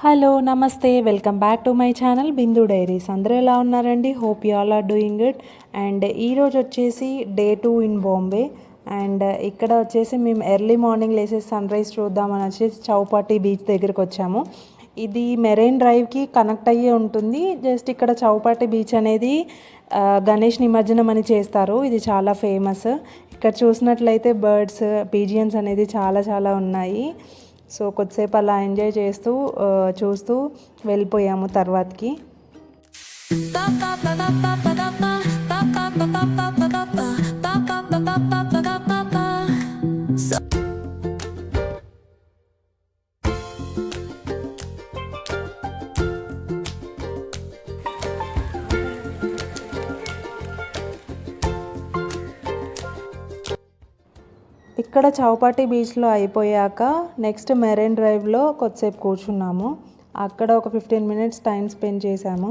Hello నమస్తే welcome back to my channel Bindu diaries. అందరూ ఎలా ఉన్నారండి? Hope you all are doing good. And ఈరోజు వచ్చేసి డే 2 ఇన్ బాంబే. అండ్ ఇక్కడ వచ్చేసి మేము ఎర్లీ మార్నింగ్ లేసేసి సన్ రైజ్ చూద్దామని వచ్చేసి చౌపాటి బీచ్ దగ్గరికి వచ్చాము. ఇది మెరైన్ డ్రైవ్కి కనెక్ట్ అయ్యే ఉంటుంది. జస్ట్ ఇక్కడ చౌపాటి బీచ్ అనేది గణేష్ నిమజ్జనం అని చేస్తారు. ఇది చాలా ఫేమస్. ఇక్కడ చూసినట్లయితే బర్డ్స్ పీజియన్స్ అనేది చాలా చాలా ఉన్నాయి. సో కొద్దిసేపు అలా ఎంజాయ్ చేస్తూ చూస్తూ వెళ్ళిపోయాము తర్వాతకి. ఇక్కడ చౌపాటి బీచ్లో అయిపోయాక నెక్స్ట్ మెరైన్ డ్రైవ్లో కొద్దిసేపు కూర్చున్నాము. అక్కడ ఒక 15 మినిట్స్ టైం స్పెండ్ చేశాము.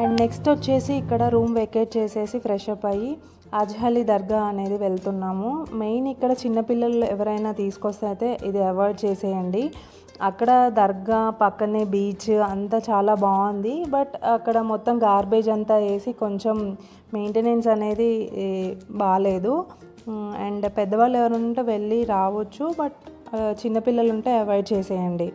అండ్ నెక్స్ట్ వచ్చేసి ఇక్కడ రూమ్ వెకేట్ చేసేసి ఫ్రెష్ అప్ అయ్యి అజ్హలి దర్గా అనేది వెళ్తున్నాము. మెయిన్ ఇక్కడ చిన్నపిల్లలు ఎవరైనా తీసుకొస్తే అయితే ఇది అవాయిడ్ చేసేయండి. అక్కడ దర్గా పక్కనే బీచ్ అంతా చాలా బాగుంది. బట్ అక్కడ మొత్తం గార్బేజ్ అంతా వేసి కొంచెం మెయింటెనెన్స్ అనేది బాగాలేదు. అండ్ పెద్దవాళ్ళు ఎవరైనా వెళ్ళి రావచ్చు, బట్ చిన్నపిల్లలు ఉంటే అవాయిడ్ చేసేయండి.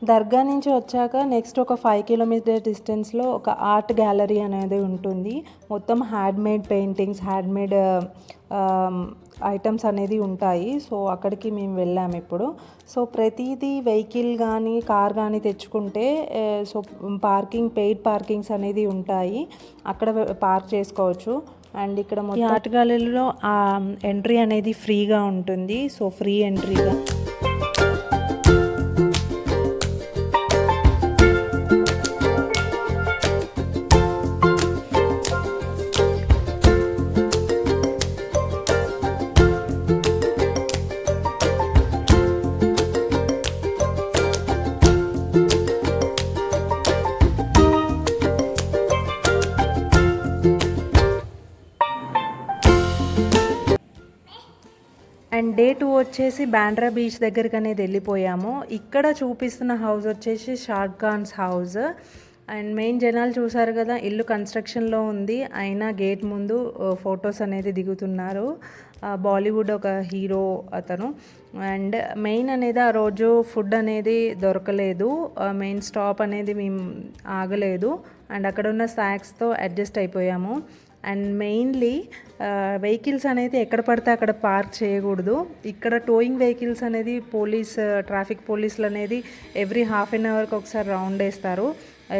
దర్గా నుంచి వచ్చాక నెక్స్ట్ ఒక 5 కిలోమీటర్ డిస్టెన్స్లో ఒక ఆర్ట్ గ్యాలరీ అనేది ఉంటుంది. మొత్తం హ్యాండ్మేడ్ పెయింటింగ్స్, హ్యాండ్మేడ్ ఐటమ్స్ అనేది ఉంటాయి. సో అక్కడికి మేము వెళ్ళాము ఇప్పుడు. సో ప్రతిదీ వెహికల్ కానీ కార్ కానీ తెచ్చుకుంటే సో పెయిడ్ పార్కింగ్స్ అనేది ఉంటాయి, అక్కడ పార్క్ చేసుకోవచ్చు. అండ్ ఇక్కడ మొత్తం ఆర్ట్ గ్యాలరీలో ఎంట్రీ అనేది ఫ్రీగా ఉంటుంది. సో ఫ్రీ ఎంట్రీగా అండ్ డే 2 వచ్చేసి బాండ్రా బీచ్ దగ్గరికి అనేది వెళ్ళిపోయాము. ఇక్కడ చూపిస్తున్న హౌస్ వచ్చేసి షారుఖ్ ఖాన్స్ హౌస్. అండ్ మెయిన్ జనాలు చూసారు కదా, ఇల్లు కన్స్ట్రక్షన్లో ఉంది, అయినా గేట్ ముందు ఫొటోస్ అనేది దిగుతున్నారు. బాలీవుడ్ ఒక హీరో అతను. అండ్ మెయిన్ అనేది ఆ రోజు ఫుడ్ అనేది దొరకలేదు, మెయిన్ స్టాప్ అనేది మేము ఆగలేదు. అండ్ అక్కడ ఉన్న స్నాక్స్తో అడ్జస్ట్ అయిపోయాము. అండ్ మెయిన్లీ వెహికల్స్ అనేది ఎక్కడ పడితే అక్కడ పార్క్ చేయకూడదు. ఇక్కడ టోయింగ్ వెహికల్స్ అనేది ట్రాఫిక్ పోలీసులు అనేది ఎవ్రీ హాఫ్ అన్ అవర్కి ఒకసారి రౌండ్ వేస్తారు.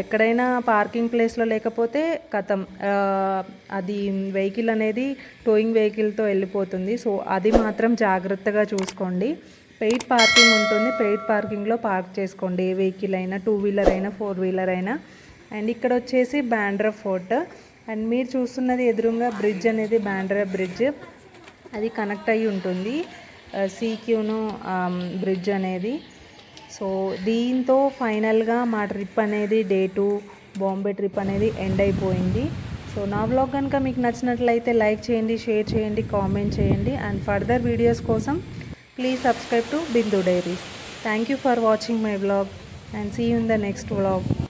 ఎక్కడైనా పార్కింగ్ ప్లేస్లో లేకపోతే కథం అది వెహికల్ అనేది టోయింగ్ వెహికల్తో వెళ్ళిపోతుంది. సో అది మాత్రం జాగ్రత్తగా చూసుకోండి. పెయిడ్ పార్కింగ్ ఉంటుంది, పెయిడ్ పార్కింగ్లో పార్క్ చేసుకోండి, ఏ వెహికల్ అయినా, 2 వీలర్ అయినా 4 వీలర్ అయినా. అండ్ ఇక్కడ వచ్చేసి బాండ్రా ఫోర్ట్. అండ్ మీరు చూస్తున్నది ఎదురుగా బ్రిడ్జ్ అనేది బాండ్రా బ్రిడ్జ్, అది కనెక్ట్ అయ్యి ఉంటుంది సీక్యూను బ్రిడ్జ్ అనేది. సో దీంతో ఫైనల్గా మా ట్రిప్ అనేది డే 2 బాంబే ట్రిప్ అనేది ఎండ్ అయిపోయింది. సో సో నా వ్లాగ్ కనుక మీకు నచ్చినట్లయితే లైక్ చేయండి, షేర్ చేయండి, కామెంట్ చేయండి. అండ్ ఫర్దర్ వీడియోస్ కోసం please subscribe to Bindu diaries. Thank you for watching my vlog and see you in the next vlog.